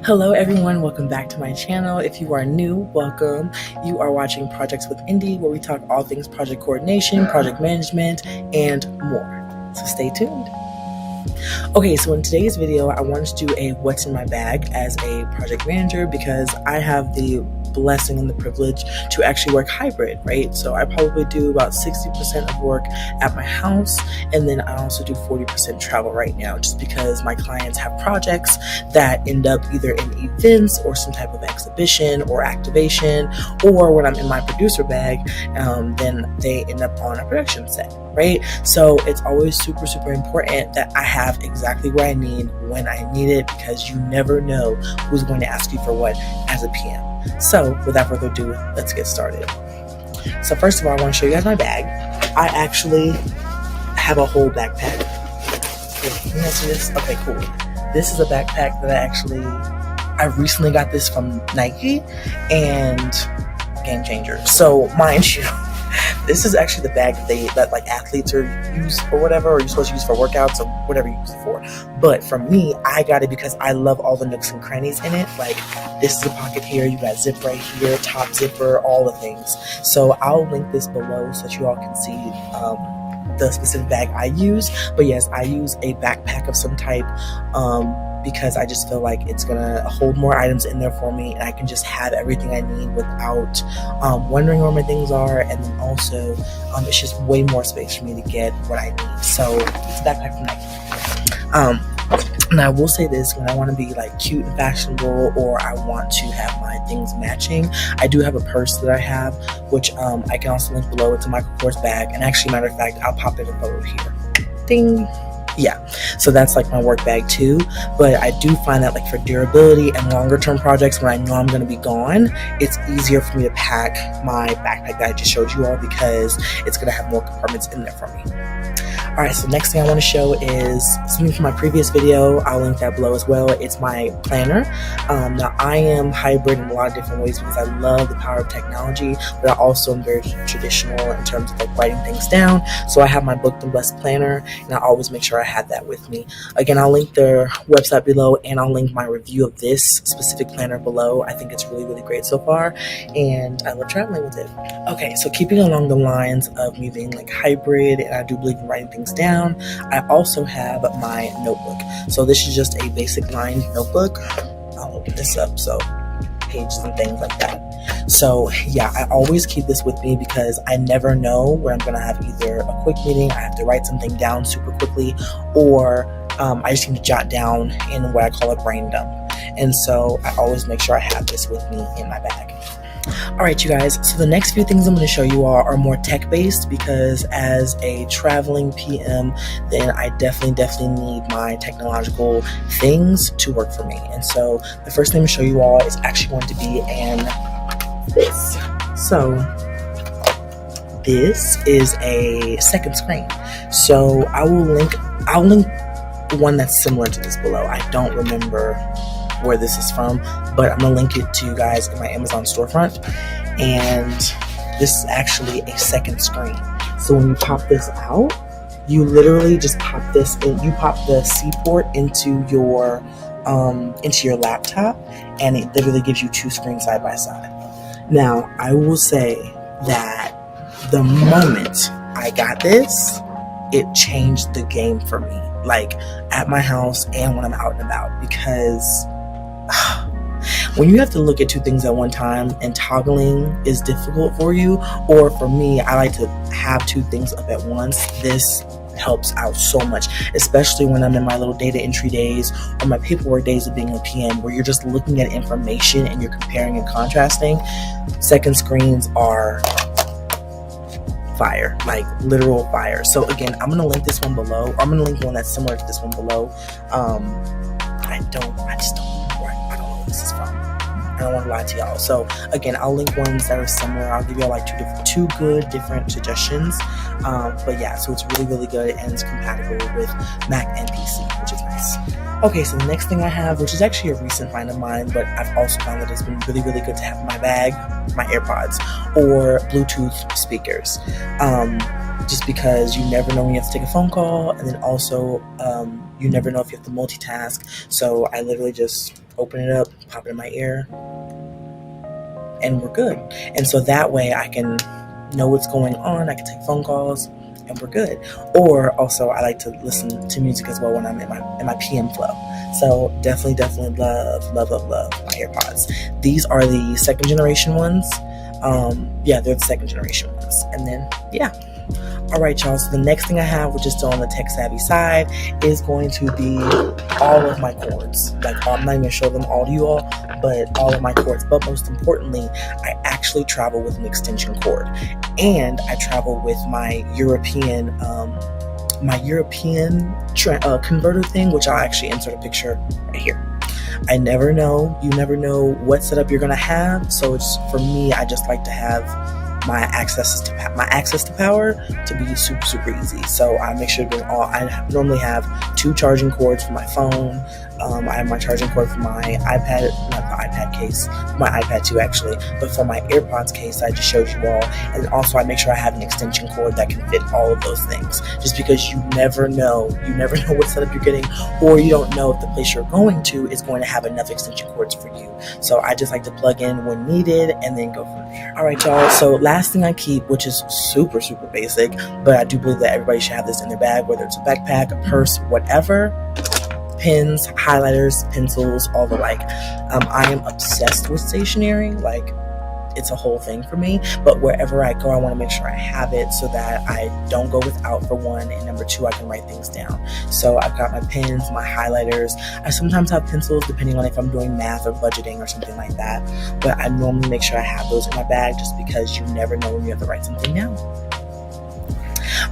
Hello everyone, welcome back to my channel. If you are new, welcome. You are watching Projects with Indy, where we talk all things project coordination, project management, and more. So stay tuned. Okay, so in today's video, I wanted to do a what's in my bag as a project manager because I have the blessing and the privilege to actually work hybrid, right? So I probably do about 60% of work at my house, and then I also do 40% travel right now, just because my clients have projects that end up either in events or some type of exhibition or activation, or when I'm in my producer bag, then they end up on a production set, right? So it's always super important that I have exactly what I need when I need it, because you never know who's going to ask you for what as a PM. So without further ado, let's get started. So first of all, I want to show you guys my bag. I actually have a whole backpack. Can you guys see this? Okay, cool. This is a backpack that I recently got this from Nike, and game changer. So mind you, this is actually the bag that like athletes are use or whatever, or you're supposed to use for workouts or whatever you use it for. But for me, I got it because I love all the nooks and crannies in it. Like, this is a pocket here, you got zip right here, top zipper, all the things. So I'll link this below so that you all can see the specific bag I use. But yes, I use a backpack of some type because I just feel like it's gonna hold more items in there for me, and I can just have everything I need without wondering where my things are. And then also it's just way more space for me to get what I need. So it's a backpack from Nike. And I will say this, when I want to be like cute and fashionable, or I want to have my things matching, I do have a purse that I have, which I can also link below. It's a Michael Kors bag, and actually, matter of fact, I'll pop in a photo here. Ding. Yeah, so that's like my work bag too. But I do find that like for durability and longer term projects, when I know I'm going to be gone, it's easier for me to pack my backpack that I just showed you all, because it's going to have more compartments in there for me. Alright, so next thing I want to show is something from my previous video. I'll link that below as well. It's my planner. Now, I am hybrid in a lot of different ways because I love the power of technology, but I also am very traditional in terms of like writing things down. So I have my Booked and Blessed planner, and I always make sure I have that with me. Again, I'll link their website below, and I'll link my review of this specific planner below. I think it's really great so far, and I love traveling with it. Okay, so keeping along the lines of me being like hybrid, and I do believe in writing things down, I also have my notebook. So this is just a basic lined notebook. I'll open this up, so pages and things like that. So yeah, I always keep this with me because I never know where I'm gonna have either a quick meeting, I have to write something down super quickly, or I just need to jot down in what I call a brain dump. And so I always make sure I have this with me in my bag. Alright, you guys, so the next few things I'm going to show you all are more tech-based, because as a traveling PM, then I definitely need my technological things to work for me. And so the first thing I'm going to show you all is actually going to be this. So this is a second screen. So I'll link one that's similar to this below. I don't remember where this is from, but I'm gonna link it to you guys in my Amazon storefront. And this is actually a second screen. So when you pop this out, you literally just pop this in. You pop the C port into your laptop, and it literally gives you two screens side by side. Now, I will say that the moment I got this, it changed the game for me, like at my house and when I'm out and about, because when you have to look at two things at one time and toggling is difficult for you, or for me, I like to have two things up at once, this helps out so much, especially when I'm in my little data entry days or my paperwork days of being a PM, where you're just looking at information and you're comparing and contrasting. Second screens are fire, like literal fire. So again, I'm gonna link this one below, or I'm gonna link one that's similar to this one below. I just don't know where this is from. I don't want to lie to y'all. So again, I'll link ones that are similar. I'll give y'all like two good different suggestions. But yeah, so it's really good, and it's compatible with Mac and PC, which is nice. Okay, so the next thing I have, which is actually a recent find of mine, but I've also found that it's been really good to have in my bag, my AirPods or Bluetooth speakers. Just because you never know when you have to take a phone call, and then also you never know if you have to multitask. So I literally just open it up, pop it in my ear, and we're good. And so that way I can know what's going on. I can take phone calls and we're good. Or also I like to listen to music as well when I'm in my PM flow. So definitely love my AirPods. These are the second generation ones. They're the second generation ones. And then, all right, y'all. So the next thing I have, which is still on the tech savvy side, is going to be all of my cords. Like, I'm not even gonna show them all to you all, but all of my cords. But most importantly, I actually travel with an extension cord, and I travel with my European converter thing, which I'll actually insert a picture right here. You never know what setup you're gonna have. So it's, for me, I just like to have my access to power to be super easy. So I make sure I normally have 2 charging cords for my phone. I have my charging cord for my iPad, not the iPad case, my iPad too actually, but for my AirPods case I just showed you all. And also I make sure I have an extension cord that can fit all of those things, just because you never know what setup you're getting, or you don't know if the place you're going to is going to have enough extension cords for you. So I just like to plug in when needed and then go from there. All right, y'all. So last thing I keep, which is super basic, but I do believe that everybody should have this in their bag, whether it's a backpack, a purse, whatever: pens, highlighters, pencils, all the like. I am obsessed with stationery. Like, it's a whole thing for me. But wherever I go, I want to make sure I have it so that I don't go without, for one, and number two, I can write things down. So I've got my pens, my highlighters. I sometimes have pencils depending on if I'm doing math or budgeting or something like that. But I normally make sure I have those in my bag, just because you never know when you have to write something down.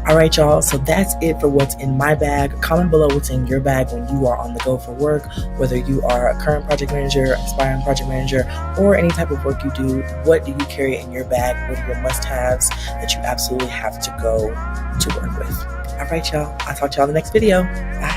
All right, y'all. So that's it for what's in my bag. Comment below what's in your bag when you are on the go for work, whether you are a current project manager, aspiring project manager, or any type of work you do. What do you carry in your bag? What are your must-haves that you absolutely have to go to work with? All right, y'all. I'll talk to y'all in the next video. Bye.